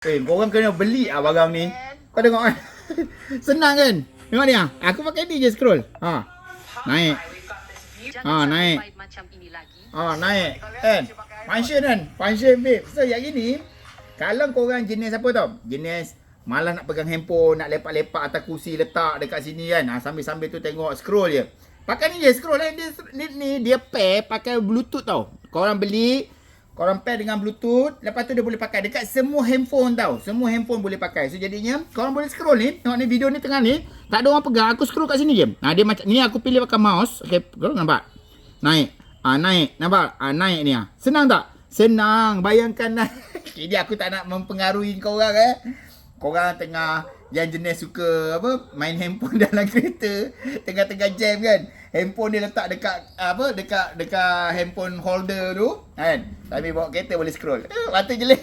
Korang kena beli barang ni. Kau tengok kan. Senang kan? Tengok ni aku pakai ni je scroll. Naik. Naik. Naik. Kan? Function kan? Function babe. So yang ini, kalau korang jenis apa tau? Jenis malas nak pegang handphone, nak lepak-lepak atas kursi letak dekat sini kan. Sambil-sambil tu tengok scroll je. Pakai ni je scroll kan. Dia pair pakai bluetooth tau. Korang beli, korang pair dengan bluetooth, lepas tu dia boleh pakai dekat semua handphone tau. Semua handphone boleh pakai. So jadinya korang boleh scroll ni. Tengok ni video ni tengah ni, tak ada orang pegang. Aku scroll kat sini je. Dia macam ni, aku pilih pakai mouse. Okey, korang nampak? Naik. Naik. Nampak? Naik ni Senang tak? Senang. Bayangkan Jadi aku tak nak mempengaruhi korang Korang tengah yang jenis suka main handphone dalam kereta, tengah-tengah jam kan, handphone dia letak dekat dekat handphone holder tu kan, tapi bawa kereta boleh scroll. Mata jelek.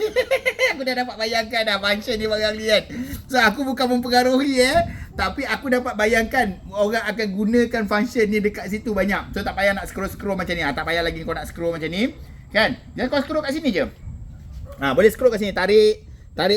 Aku dah dapat bayangkan function ni barang ni kan. So aku bukan mempengaruhi tapi aku dapat bayangkan orang akan gunakan function ni dekat situ banyak. So tak payah nak scroll macam ni. Tak payah lagi kau nak scroll macam ni kan. Jangan kau scroll kat sini je. Boleh scroll kat sini, tarik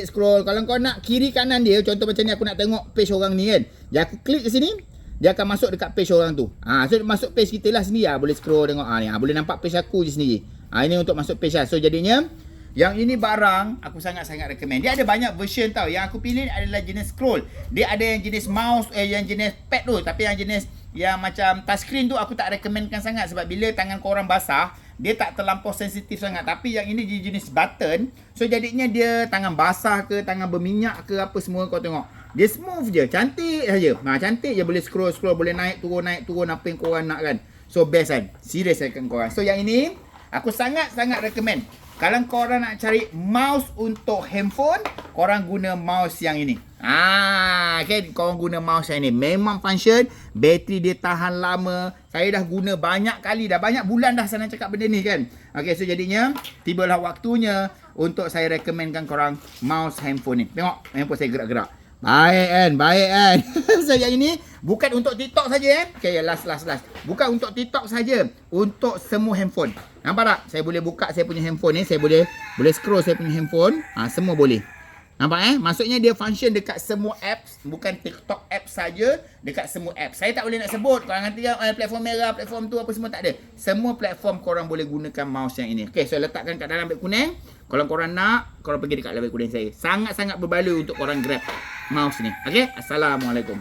scroll. Kalau kau nak kiri kanan dia, contoh macam ni, aku nak tengok page orang ni kan, dia aku klik ke sini, dia akan masuk dekat page orang tu. So masuk page kita lah sendiri boleh scroll tengok ni. Boleh nampak page aku je sendiri. Ini untuk masuk page lah. So jadinya yang ini barang aku sangat-sangat recommend. Dia ada banyak version tau. Yang aku pilih adalah jenis scroll. Dia ada yang jenis mouse, yang jenis pad tu. Tapi yang jenis yang macam touchscreen tu aku tak recommendkan sangat. Sebab bila tangan korang basah, dia tak terlampau sensitif sangat. Tapi yang ini jenis button. So jadinya dia tangan basah ke, tangan berminyak ke, apa semua kau tengok, dia smooth je, cantik saja. Cantik je, boleh scroll, boleh naik turun apa yang korang nak kan. So best kan. Serius kan korang. So yang ini aku sangat-sangat recommend. Kalau korang nak cari mouse untuk handphone, korang guna mouse yang ini. Okay, korang guna mouse yang ini. Memang function, bateri dia tahan lama. Saya dah guna banyak kali dah. Banyak bulan dah saya nak cakap benda ni kan. Okay, so jadinya tibalah waktunya untuk saya recommendkan korang mouse handphone ni. Tengok, handphone saya gerak-gerak. Baik kan. So yang ini bukan untuk TikTok saja Okay, last. Bukan untuk TikTok saja, untuk semua handphone. Nampak tak? Saya boleh buka saya punya handphone ni, saya boleh scroll saya punya handphone. Semua boleh. Nampak Maksudnya dia function dekat semua apps, bukan TikTok apps saja, dekat semua apps. Saya tak boleh nak sebut. Korang nanti platform merah, platform tu apa semua, tak ada. Semua platform korang boleh gunakan mouse yang ini. Okay, so letakkan kat dalam beg kuning. Kalau korang nak, korang pergi dekat beg kuning saya. Sangat-sangat berbaloi untuk korang grab mouse ni. Okay, Assalamualaikum.